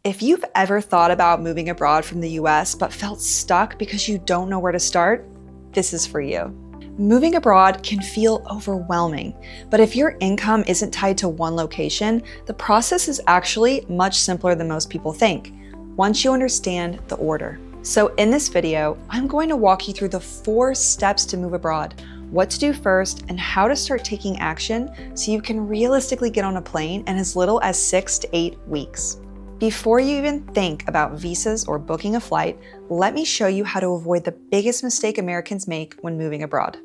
If you've ever thought about moving abroad from the US but felt stuck because you don't know where to start, this is for you. Moving abroad can feel overwhelming, but if your income isn't tied to one location, the process is actually much simpler than most people think, once you understand the order. So in this video, I'm going to walk you through the 4 steps to move abroad, what to do first, and how to start taking action so you can realistically get on a plane in as little as 6 to 8 weeks. Before you even think about visas or booking a flight, let me show you how to avoid the biggest mistake Americans make when moving abroad.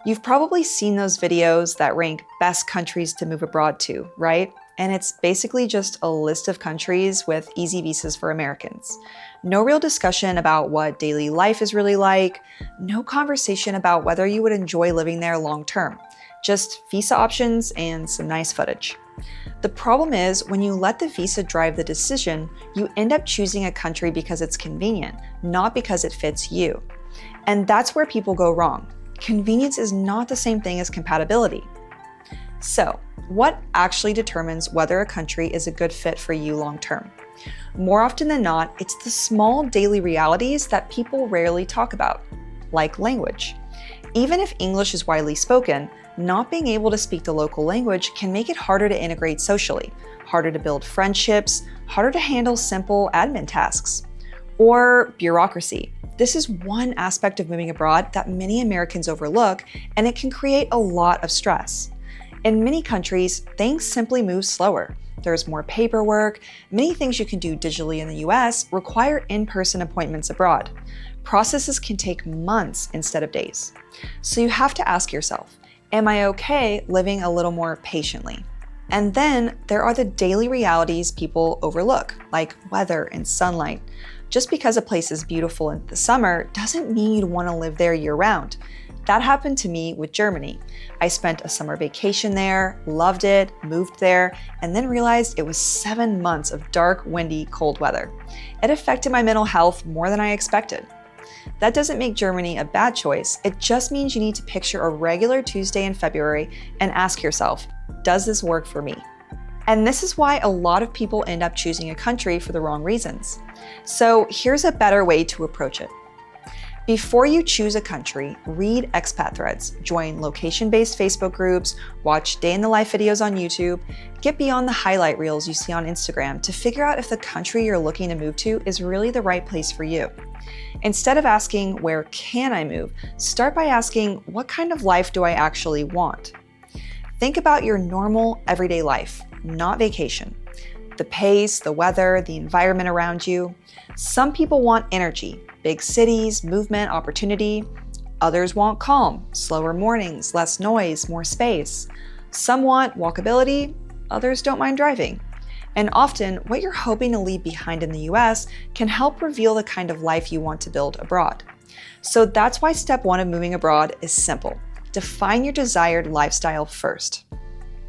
You've probably seen those videos that rank best countries to move abroad to, right? And it's basically just a list of countries with easy visas for Americans. No real discussion about what daily life is really like, no conversation about whether you would enjoy living there long term, just visa options and some nice footage. The problem is, when you let the visa drive the decision, you end up choosing a country because it's convenient, not because it fits you. And that's where people go wrong. Convenience is not the same thing as compatibility. So, what actually determines whether a country is a good fit for you long term? More often than not, it's the small daily realities that people rarely talk about, like language. Even if English is widely spoken, not being able to speak the local language can make it harder to integrate socially, harder to build friendships, harder to handle simple admin tasks. Or bureaucracy. This is one aspect of moving abroad that many Americans overlook, and it can create a lot of stress. In many countries, things simply move slower. There's more paperwork. Many things you can do digitally in the US require in-person appointments abroad. Processes can take months instead of days. So you have to ask yourself, am I okay living a little more patiently? And then there are the daily realities people overlook, like weather and sunlight. Just because a place is beautiful in the summer doesn't mean you'd want to live there year-round. That happened to me with Germany. I spent a summer vacation there, loved it, moved there, and then realized it was 7 months of dark, windy, cold weather. It affected my mental health more than I expected. That doesn't make Germany a bad choice. It just means you need to picture a regular Tuesday in February and ask yourself, does this work for me? And this is why a lot of people end up choosing a country for the wrong reasons. So here's a better way to approach it. Before you choose a country, read expat threads, join location-based Facebook groups, watch day-in-the-life videos on YouTube, get beyond the highlight reels you see on Instagram to figure out if the country you're looking to move to is really the right place for you. Instead of asking, where can I move? Start by asking, what kind of life do I actually want? Think about your normal, everyday life, not vacation. The pace, the weather, the environment around you. Some people want energy, big cities, movement, opportunity. Others want calm, slower mornings, less noise, more space. Some want walkability, others don't mind driving. And often, what you're hoping to leave behind in the US can help reveal the kind of life you want to build abroad. So that's why step 1 of moving abroad is simple. Define your desired lifestyle first.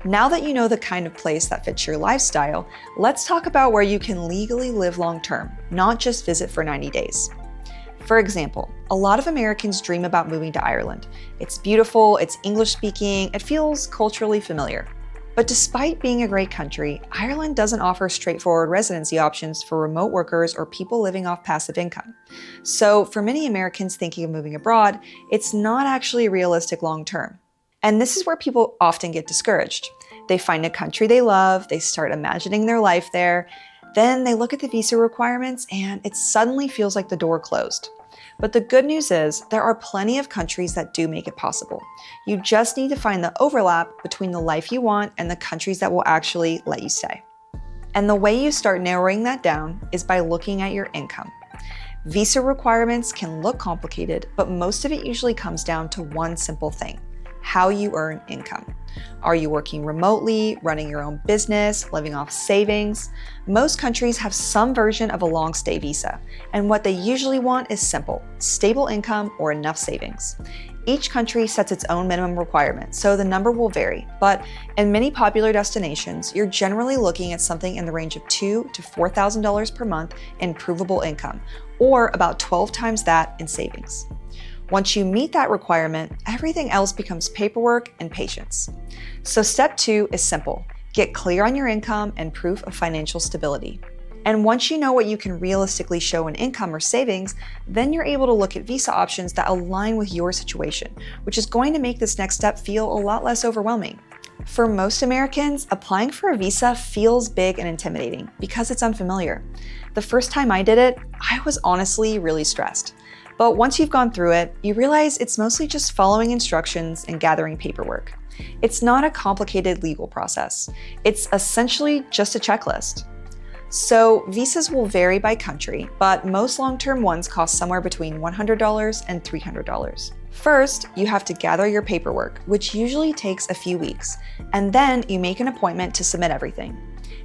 Now that you know the kind of place that fits your lifestyle, let's talk about where you can legally live long term, not just visit for 90 days. For example, a lot of Americans dream about moving to Ireland. It's beautiful, it's English speaking, it feels culturally familiar. But despite being a great country, Ireland doesn't offer straightforward residency options for remote workers or people living off passive income. So for many Americans thinking of moving abroad, it's not actually realistic long term. And this is where people often get discouraged. They find a country they love, they start imagining their life there, then they look at the visa requirements and it suddenly feels like the door closed. But the good news is there are plenty of countries that do make it possible. You just need to find the overlap between the life you want and the countries that will actually let you stay. And the way you start narrowing that down is by looking at your income. Visa requirements can look complicated, but most of it usually comes down to one simple thing: how you earn income. Are you working remotely, running your own business, living off savings? Most countries have some version of a long stay visa, and what they usually want is simple: stable income or enough savings. Each country sets its own minimum requirement, so the number will vary, but in many popular destinations, you're generally looking at something in the range of $2,000 to $4,000 per month in provable income, or about 12 times that in savings. Once you meet that requirement, everything else becomes paperwork and patience. So step 2 is simple. Get clear on your income and proof of financial stability. And once you know what you can realistically show in income or savings, then you're able to look at visa options that align with your situation, which is going to make this next step feel a lot less overwhelming. For most Americans, applying for a visa feels big and intimidating because it's unfamiliar. The first time I did it, I was honestly really stressed. But once you've gone through it, you realize it's mostly just following instructions and gathering paperwork. It's not a complicated legal process. It's essentially just a checklist. So visas will vary by country, but most long-term ones cost somewhere between $100 and $300. First, you have to gather your paperwork, which usually takes a few weeks, and then you make an appointment to submit everything.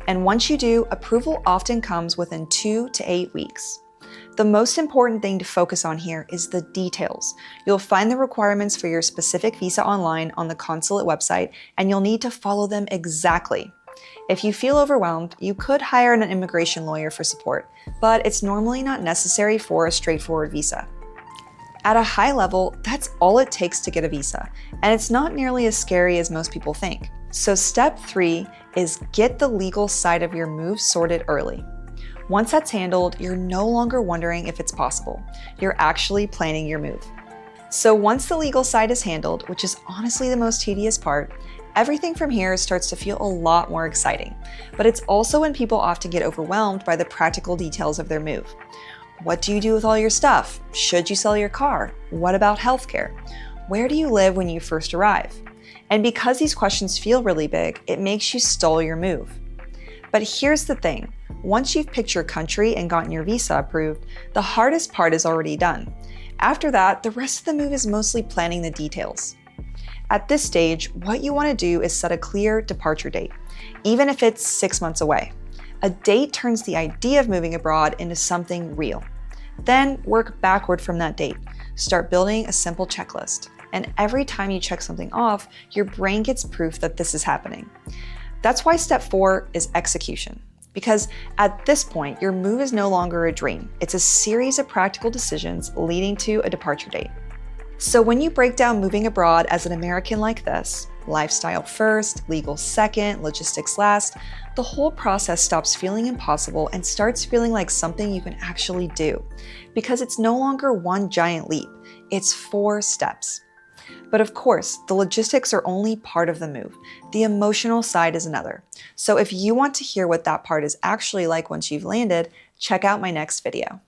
And once you do, approval often comes within 2 to 8 weeks. The most important thing to focus on here is the details. You'll find the requirements for your specific visa online on the consulate website, and you'll need to follow them exactly. If you feel overwhelmed, you could hire an immigration lawyer for support, but it's normally not necessary for a straightforward visa. At a high level, that's all it takes to get a visa, and it's not nearly as scary as most people think. So step 3 is get the legal side of your move sorted early. Once that's handled, you're no longer wondering if it's possible. You're actually planning your move. So once the legal side is handled, which is honestly the most tedious part, everything from here starts to feel a lot more exciting. But it's also when people often get overwhelmed by the practical details of their move. What do you do with all your stuff? Should you sell your car? What about healthcare? Where do you live when you first arrive? And because these questions feel really big, it makes you stall your move. But here's the thing. Once you've picked your country and gotten your visa approved, the hardest part is already done. After that, the rest of the move is mostly planning the details. At this stage, what you want to do is set a clear departure date, even if it's 6 months away. A date turns the idea of moving abroad into something real. Then work backward from that date. Start building a simple checklist. And every time you check something off, your brain gets proof that this is happening. That's why step 4 is execution. Because at this point, your move is no longer a dream. It's a series of practical decisions leading to a departure date. So when you break down moving abroad as an American like this, lifestyle first, legal second, logistics last, the whole process stops feeling impossible and starts feeling like something you can actually do. Because it's no longer one giant leap, it's 4 steps. But of course, the logistics are only part of the move. The emotional side is another. So if you want to hear what that part is actually like once you've landed, check out my next video.